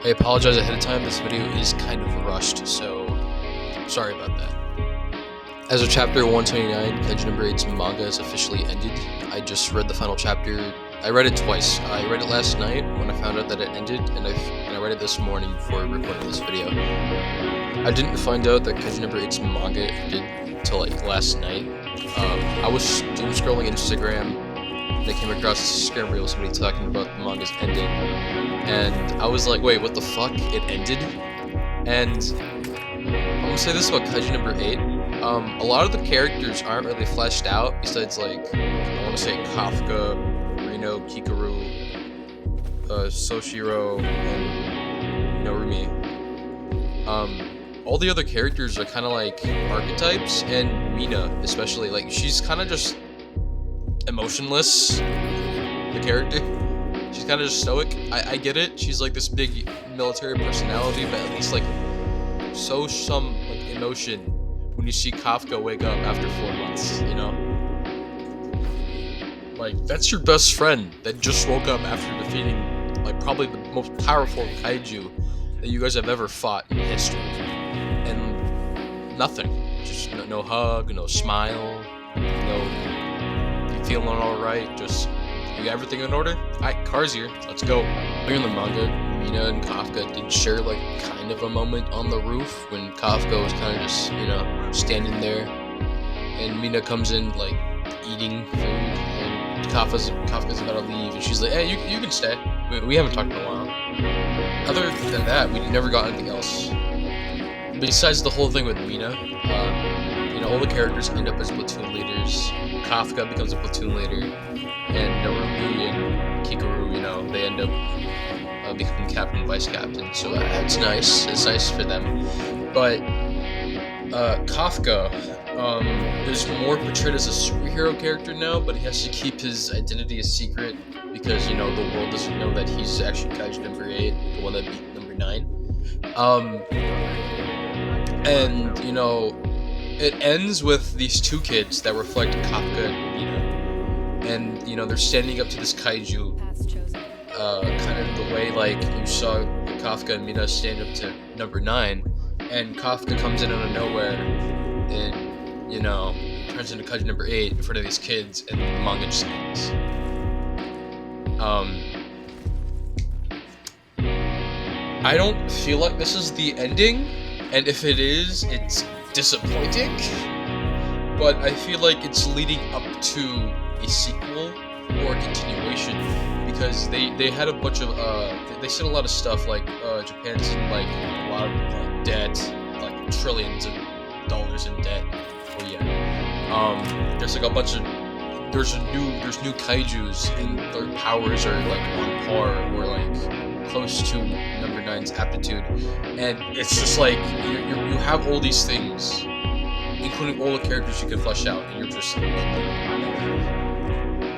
I apologize ahead of time, this video is kind of rushed, so sorry about that. As of chapter 129, Kaiju number 8's manga has officially ended. I just read the final chapter. I read it twice. I read it last night when I found out that it ended, and I read it this morning before recording this video. I didn't find out that Kaiju number 8's manga ended until like last night. I was doom scrolling Instagram, and I came across this Instagram reel of somebody talking about the manga's ending, and I was like, wait, what the fuck? It ended? And I'm gonna say this about Kaiju number 8. A lot of the characters aren't really fleshed out, besides like, I want to say Kafka, Rino, Kikaru, Soshiro, and Rumi. All the other characters are kind of like archetypes, and Mina especially, like, she's kind of just emotionless, the character. She's kind of just stoic. I get it, she's like this big military personality, but at least like show some like emotion when you see Kafka wake up after 4 months, you know? Like, that's your best friend that just woke up after defeating like probably the most powerful kaiju that you guys have ever fought in history. And nothing. Just no hug, no smile, no you feeling alright, just you got everything in order? Alright, car's here, let's go. During the manga, Mina and Kafka did share like kind of a moment on the roof when Kafka was kind of just, standing there, and Mina comes in like eating food, and Kafka's about to leave, and she's like, hey, you can stay. We haven't talked in a while. Other than that, we never got anything else. Besides the whole thing with Mina, all the characters end up as platoon leaders. Kafka becomes a platoon leader, and Narumi and Kikaru, they end up becoming captain and vice captain, so that's nice. It's nice for them. But Kafka is more portrayed as a superhero character now, but he has to keep his identity a secret because the world doesn't know that he's actually Kaiju number 8, the one that beat number 9. And it ends with these two kids that reflect Kafka and Mina, and they're standing up to this kaiju, kind of the way like you saw Kafka and Mina stand up to number 9, and Kafka comes in out of nowhere and turns into Kaiju number 8 in front of these kids, and the manga just ends. I don't feel like this is the ending, and if it is, it's disappointing, but I feel like it's leading up to a sequel or a continuation, because they had a bunch of they said a lot of stuff like Japan's in like a lot of debt, like trillions of dollars in debt. Oh yeah. There's like a bunch of there's new kaijus, and their powers are like on par or like close to number 9's aptitude, and it's just like you have all these things, including all the characters you can flesh out, and you're just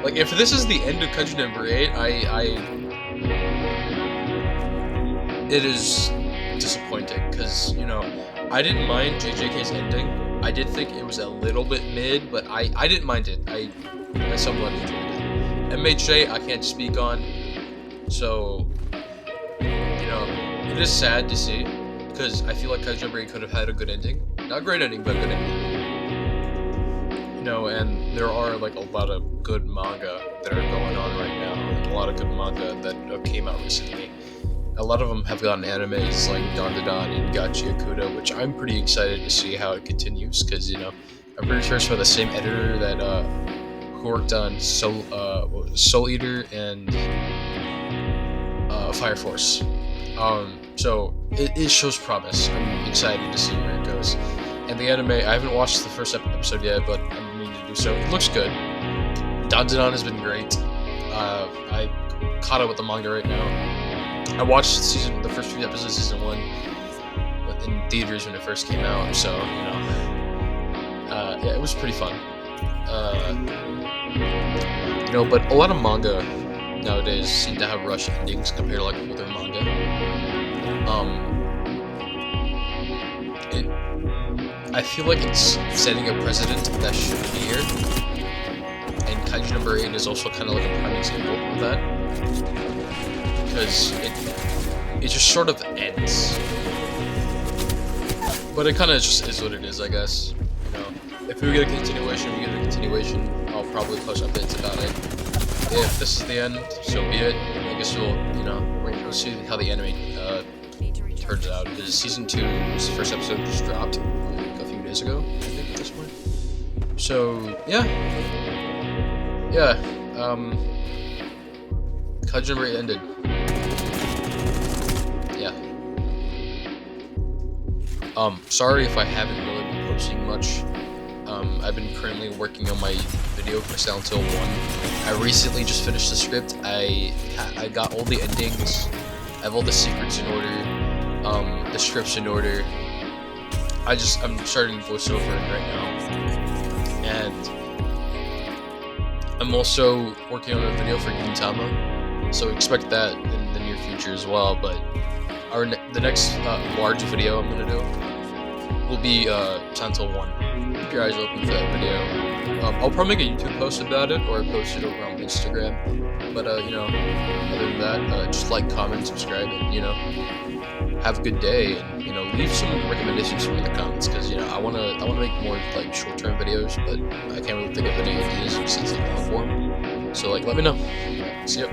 like, if this is the end of Kaiju number 8, it is disappointing, because I didn't mind JJK's ending. I did think it was a little bit mid, but I didn't mind it. I somewhat enjoyed it. MHJ I can't speak on, so it is sad to see, because I feel like Kaiju number 8 could have had a good ending. Not a great ending, but a good ending. And there are like a lot of good manga that are going on right now, and a lot of good manga that came out recently. A lot of them have gotten animes like Dandadan and Gachiakuda, which I'm pretty excited to see how it continues, because I'm pretty sure it's by the same editor that who worked on Soul Eater and Fire Force. So it shows promise. I'm excited to see where it goes. And the anime, I haven't watched the first episode yet, but I'm meaning to do so. It looks good. Dandadan has been great. I caught up with the manga right now. I watched the first few episodes of season 1 in theaters when it first came out, so yeah, it was pretty fun. But a lot of manga nowadays seem to have rush endings compared to like older manga. I feel like it's setting a precedent that should be here, and Kaiju number 8 is also kind of like a prime example of that, because it just sort of ends. But it kind of just is what it is, I guess. You know, if we get a continuation, we get a continuation. I'll probably post updates about it. If this is the end, so be it. I guess we'll see how the anime turns out. Season 2, this first episode just dropped like a few days ago, I think, at this point. So yeah. Kaiju number 8 ended. Yeah. Sorry if I haven't really been posting much. I've been currently working on my video for Silent Hill 1. I recently just finished the script. I got all the endings. I have all the secrets in order. The scripts in order. I'm starting voiceover right now. And I'm also working on a video for Gintama. So expect that in the near future as well. But the next large video I'm gonna do will be Silent Hill 1. Keep your eyes open for that video. I'll probably make a YouTube post about it, or post it over on Instagram. But other than that, just like, comment, subscribe, and have a good day. And leave some recommendations for me in the comments, because I wanna make more like short-term videos, but I can't really think of any ideas since it's long form. So let me know. See ya.